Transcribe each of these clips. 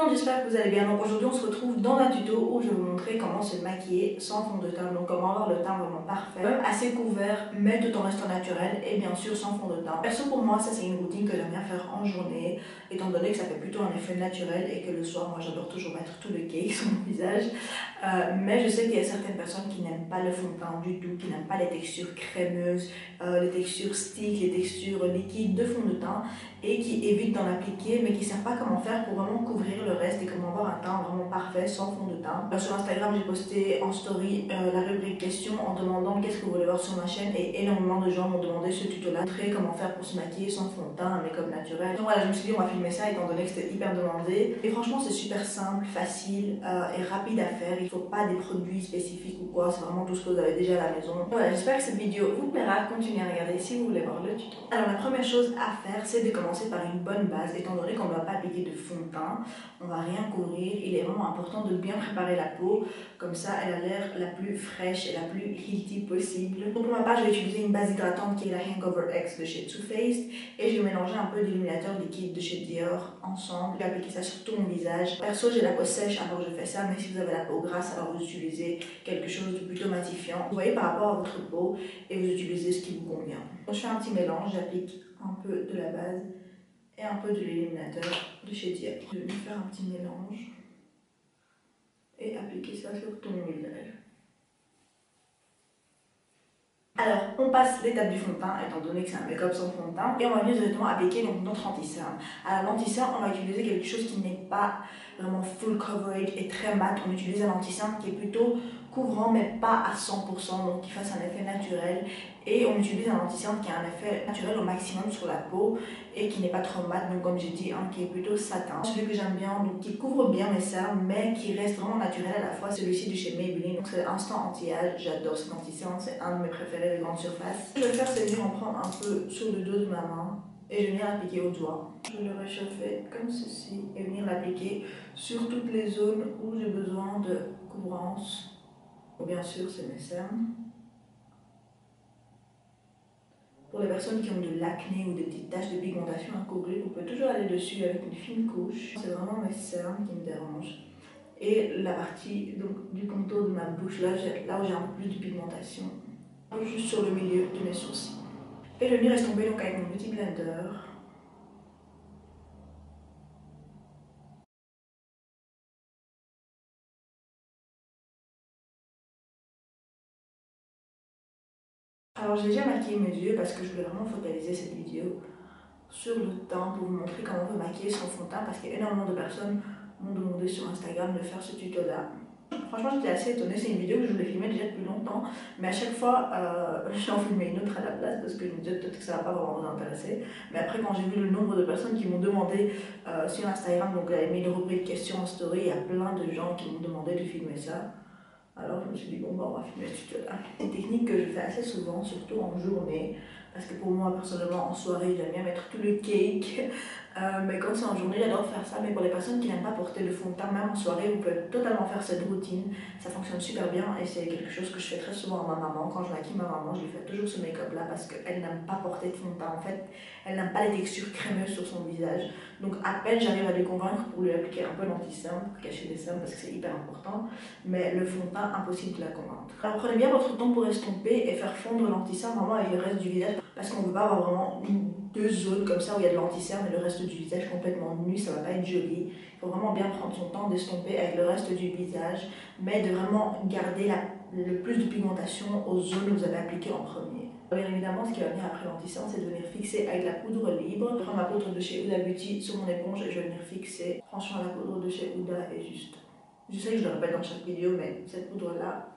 monde, j'espère que vous allez bien. Donc aujourd'hui on se retrouve dans un tuto où je vais vous montrer comment se maquiller sans fond de teint. Donc comment avoir le teint vraiment parfait, assez couvert mais tout en restant naturel et bien sûr sans fond de teint. Perso pour moi ça c'est une routine que j'aime bien faire en journée étant donné que ça fait plutôt un effet naturel et que le soir moi j'adore toujours mettre tout le cake sur mon visage. Mais je sais qu'il y a certaines personnes qui n'aiment pas le fond de teint du tout, qui n'aiment pas les textures crémeuses, les textures stick, les textures liquides de fond de teint et qui évitent d'en appliquer mais qui ne savent pas comment faire pour vraiment couvrir le reste et comment avoir un teint vraiment parfait sans fond de teint. Sur Instagram j'ai posté en story la rubrique questions en demandant qu'est-ce que vous voulez voir sur ma chaîne et énormément de gens m'ont demandé ce tuto là, montrer comment faire pour se maquiller sans fond de teint, un make-up naturel. Donc voilà, je me suis dit on va filmer ça étant donné que c'était hyper demandé et franchement c'est super simple, facile et rapide à faire. Il ne faut pas des produits spécifiques ou quoi, c'est vraiment tout ce que vous avez déjà à la maison. Voilà, j'espère que cette vidéo vous plaira, continuez à regarder si vous voulez voir le tuto. Alors la première chose à faire c'est de commencer par une bonne base étant donné qu'on ne va pas appliquer de fond de teint, on va rien couvrir, il est vraiment important de bien préparer la peau, comme ça elle a l'air la plus fraîche et la plus healthy possible. Donc pour ma part je vais utiliser une base hydratante qui est la Hangover X de chez Too Faced et je vais mélanger un peu d'illuminateur liquide de chez Dior ensemble. Je vais appliquer ça sur tout mon visage. Perso j'ai la peau sèche alors je fais ça, mais si vous avez la peau grasse alors vous utilisez quelque chose de plutôt matifiant. Vous voyez par rapport à votre peau et vous utilisez ce qui vous convient. Donc je fais un petit mélange, j'applique un peu de la base et un peu de l'illuminateur de chez Dior. Je vais faire un petit mélange et appliquer ça sur tout mon visage. Alors, on passe l'étape du fond de teint, étant donné que c'est un make-up sans fond de teint, et on va venir directement appliquer donc, notre anti-cerne. Alors, l'anti-cerne, on va utiliser quelque chose qui n'est pas vraiment full coverage et très mat. On utilise un anti-cerne qui est plutôt couvrant, mais pas à 100%, donc qui fasse un effet naturel. Et on utilise un anti-cerne qui a un effet naturel au maximum sur la peau et qui n'est pas trop mat, donc comme j'ai dit, qui est plutôt satin. Celui que j'aime bien, donc qui couvre bien mes cernes, mais qui reste vraiment naturel à la fois, celui-ci de chez Maybelline. Donc c'est Instant Anti-Âge, j'adore cet anti-cerne, c'est un de mes préférés de grande surface. Ce que je vais faire, c'est venir en prendre un peu sur le dos de ma main et je vais venir l'appliquer au doigt. Je vais le réchauffer comme ceci et venir l'appliquer sur toutes les zones où j'ai besoin de couvrance. Bien sûr, c'est mes cernes. Pour les personnes qui ont de l'acné ou des petites taches de pigmentation incouvribles, vous pouvez toujours aller dessus avec une fine couche. C'est vraiment mes cernes qui me dérangent. Et la partie donc, du contour de ma bouche, là où j'ai un peu plus de pigmentation, juste sur le milieu de mes sourcils. Et je vais venir estomper donc avec mon petit blender. Alors j'ai déjà maquillé mes yeux parce que je voulais vraiment focaliser cette vidéo sur le teint pour vous montrer comment on peut maquiller sans fond de teint parce qu'il y a énormément de personnes m'ont demandé sur Instagram de faire ce tuto là. Franchement j'étais assez étonnée, c'est une vidéo que je voulais filmer déjà depuis longtemps mais à chaque fois j'en filmais une autre à la place parce que je me disais peut-être que ça va pas vraiment vous intéresser. Mais après quand j'ai vu le nombre de personnes qui m'ont demandé sur Instagram, donc j'avais mis une rubrique questions en story, il y a plein de gens qui m'ont demandé de filmer ça. Alors je me suis dit bon bah on va filmer ce tuto là. C'est une technique que je fais assez souvent, surtout en journée. Parce que pour moi personnellement en soirée j'aime bien mettre tout le cake. Mais quand c'est en journée j'adore faire ça. Mais pour les personnes qui n'aiment pas porter le fond de teint, même en soirée vous pouvez totalement faire cette routine. Ça fonctionne super bien et c'est quelque chose que je fais très souvent à ma maman. Quand je maquille ma maman je lui fais toujours ce make-up là parce qu'elle n'aime pas porter de fond de teint. En fait elle n'aime pas les textures crémeuses sur son visage. Donc à peine j'arrive à les convaincre pour lui appliquer un peu l'anti-cerne pour cacher les cernes parce que c'est hyper important. Mais le fond de teint impossible de la convaincre. Alors prenez bien votre temps pour estomper et faire fondre l'anti-cerne vraiment avec le reste du visage. Parce qu'on ne veut pas avoir vraiment deux zones comme ça où il y a de l'anti-cerne et le reste du visage complètement nu, ça va pas être joli. Il faut vraiment bien prendre son temps d'estomper avec le reste du visage, mais de vraiment garder le plus de pigmentation aux zones où vous avez appliqué en premier. Bien évidemment, ce qui va venir après l'anti-cerne, c'est de venir fixer avec la poudre libre. Je prends ma poudre de chez Huda Beauty sur mon éponge et je vais venir fixer. Franchement, la poudre de chez Huda est juste... Je sais que je le répète dans chaque vidéo, mais cette poudre-là,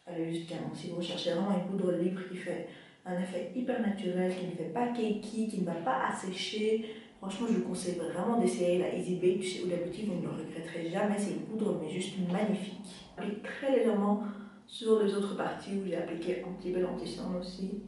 elle est juste canon. Si vous cherchez vraiment une poudre libre qui fait un effet hyper naturel, qui ne fait pas cakey, qui ne va pas assécher, franchement je vous conseille vraiment d'essayer la Easy Bake chez Huda Beauty, vous ne le regretterez jamais, c'est une poudre mais juste magnifique. J'applique très légèrement sur les autres parties où j'ai appliqué un petit peu l'anti-cerne aussi,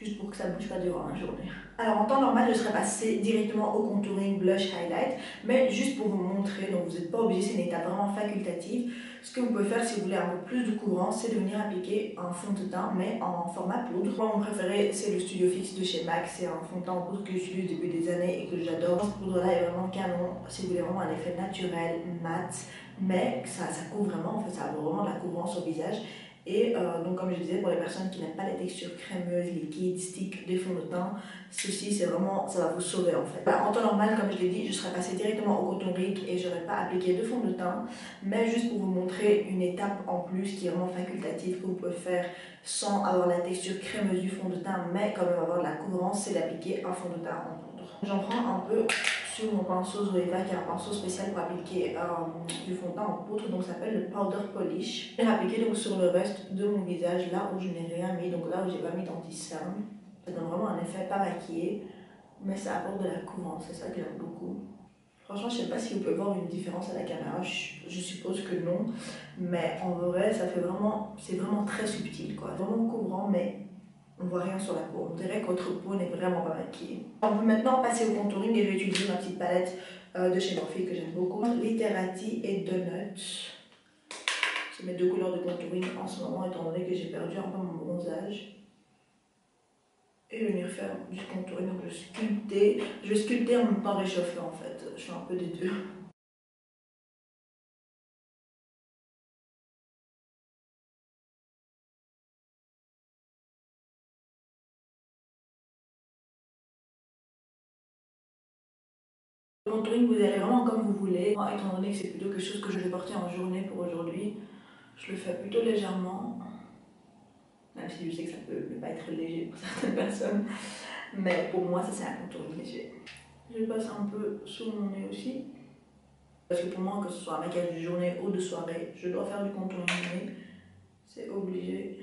juste pour que ça ne bouge pas durant la journée. Alors en temps normal, je serais passée directement au contouring blush highlight, mais juste pour vous montrer, donc vous n'êtes pas obligé, c'est une étape vraiment facultative. Ce que vous pouvez faire si vous voulez un peu plus de couvrant, c'est de venir appliquer un fond de teint, mais en format poudre. Moi, mon préféré, c'est le Studio Fix de chez MAC. C'est un fond de teint en poudre que j'utilise depuis des années et que j'adore. Cette poudre-là est vraiment canon. Si vous voulez vraiment un effet naturel, mat, mais ça couvre vraiment, en fait, ça a vraiment de la couvrance au visage. Et donc comme je disais, pour les personnes qui n'aiment pas les textures crémeuses, liquides, stick des fonds de teint, ceci c'est vraiment, ça va vous sauver en fait. En temps normal, comme je l'ai dit, je serais passée directement au coton Rick et je n'aurais pas appliqué de fond de teint, mais juste pour vous montrer une étape en plus qui est vraiment facultative que vous pouvez faire sans avoir la texture crémeuse du fond de teint, mais quand même avoir de la couvrance, c'est d'appliquer un fond de teint en poudre. J'en prends un peu sur mon pinceau Zoeva, qui est un pinceau spécial pour appliquer du fond de teint en poudre, donc ça s'appelle le Powder Polish. Je vais l'appliquer donc sur le reste de mon visage, là où je n'ai rien mis, donc là où j'ai pas mis d'anti-cerne. Ça donne vraiment un effet pas maquillé, mais ça apporte de la couvrance, c'est ça que j'aime beaucoup. Franchement, je sais pas si vous pouvez voir une différence à la caméra, je suppose que non, mais en vrai, ça fait vraiment, c'est vraiment très subtil quoi, vraiment couvrant, mais on voit rien sur la peau. On dirait que votre peau n'est vraiment pas maquillée. On peut maintenant passer au contouring et je vais utiliser ma petite palette de chez Morphe que j'aime beaucoup. Literati et Donut. C'est mes deux couleurs de contouring en ce moment étant donné que j'ai perdu un peu mon bronzage. Et venir faire du contouring, donc je vais sculpter en même temps réchauffer en fait. Je fais un peu des deux. Le contouring, vous allez vraiment comme vous voulez. Moi, étant donné que c'est plutôt quelque chose que je vais porter en journée pour aujourd'hui, je le fais plutôt légèrement. Même si je sais que ça peut ne pas être léger pour certaines personnes. Mais pour moi, ça c'est un contouring léger. Je passe un peu sous mon nez aussi. Parce que pour moi, que ce soit un maquillage de journée ou de soirée, je dois faire du contouring de nez. C'est obligé.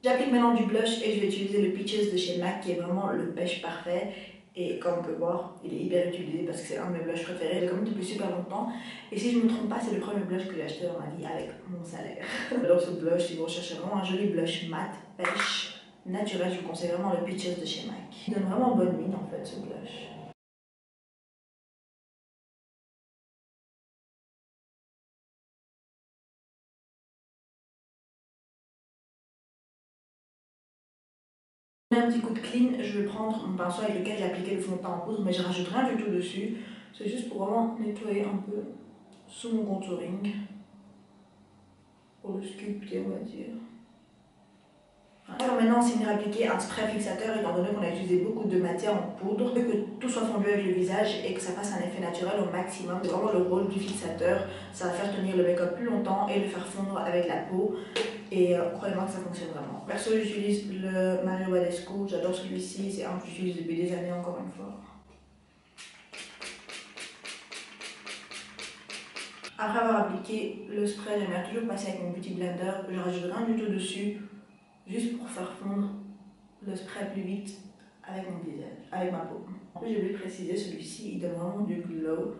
J'applique maintenant du blush et je vais utiliser le Peaches de chez MAC qui est vraiment le beige parfait. Et comme on peut voir, il est hyper utilisé parce que c'est un de mes blushs préférés. J'ai comme depuis super longtemps. Et si je ne me trompe pas, c'est le premier blush que j'ai acheté dans ma vie avec mon salaire. J'adore ce blush. Si vous recherchez vraiment un joli blush mat, pêche, naturel, je vous conseille vraiment le Peaches de chez MAC. Il donne vraiment bonne mine en fait ce blush. Un petit coup de clean, je vais prendre mon pinceau avec lequel j'ai appliqué le fond de teint en poudre, mais je rajoute rien du tout dessus. C'est juste pour vraiment nettoyer un peu sous mon contouring. Pour le sculpter, on va dire. Alors maintenant, c'est venir appliquer un spray fixateur, étant donné qu'on a utilisé beaucoup de matière en poudre, que tout soit fondu avec le visage et que ça fasse un effet naturel au maximum. C'est vraiment le rôle du fixateur, ça va faire tenir le make-up plus longtemps et le faire fondre avec la peau. Et croyez-moi que ça fonctionne vraiment. Perso, j'utilise le Mario Badescu, j'adore celui-ci, c'est un que j'utilise depuis des années encore une fois. Après avoir appliqué le spray, j'aime bien toujours passer avec mon petit blender, je rajoute rien du tout dessus, juste pour faire fondre le spray plus vite avec mon visage, avec ma peau. En plus, j'ai oublié de préciser, celui-ci, il donne vraiment du glow.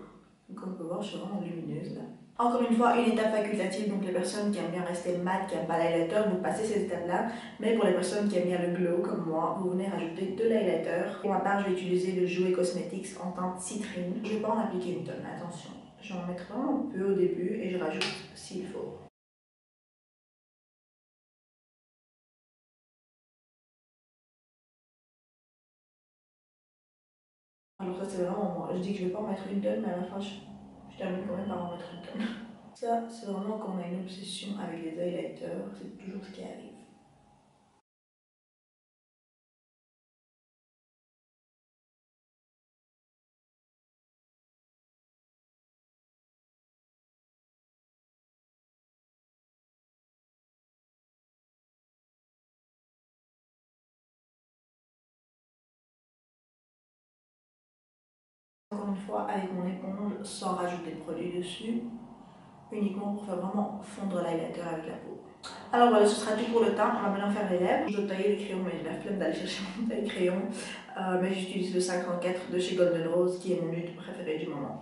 Comme on peut voir, je suis vraiment lumineuse là. Encore une fois, une étape facultative, donc les personnes qui aiment bien rester mat, qui n'aiment pas l'highlighter, vous passez ces étapes-là. Mais pour les personnes qui aime bien le glow, comme moi, vous venez rajouter de l'highlighter. Pour ma part, je vais utiliser le Jouer Cosmetics en teinte citrine. Je ne vais pas en appliquer une tonne, attention. Je vais en mettre vraiment peu au début et je rajoute s'il faut. Alors ça c'est vraiment moi, je dis que je vais pas en mettre une tonne mais à la fin je termine quand même par en mettre une tonne. Ça c'est vraiment quand on a une obsession avec les highlighters, c'est toujours ce qui arrive. Encore une fois avec mon éponge sans rajouter de produit dessus, uniquement pour faire vraiment fondre l'highlighter avec la peau. Alors voilà, ce sera tout pour le teint. On va maintenant faire les lèvres. Je dois tailler le crayon, mais j'ai la flemme d'aller chercher mon taille-crayon. Mais j'utilise le 54 de chez Golden Rose, qui est mon nude préféré du moment.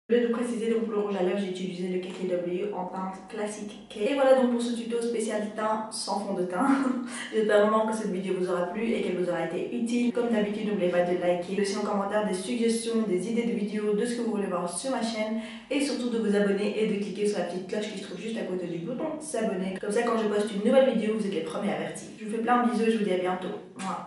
Au lieu de préciser donc pour le rouge à lèvres, j'ai utilisé le KKW en teinte classique K. Et voilà donc pour ce tuto spécial teint sans fond de teint. J'espère vraiment que cette vidéo vous aura plu et qu'elle vous aura été utile. Comme d'habitude, n'oubliez pas de liker, aussi en commentaire des suggestions, des idées de vidéos, de ce que vous voulez voir sur ma chaîne. Et surtout de vous abonner et de cliquer sur la petite cloche qui se trouve juste à côté du bouton s'abonner. Comme ça, quand je poste une nouvelle vidéo, vous êtes les premiers avertis. Je vous fais plein de bisous et je vous dis à bientôt. Mouah.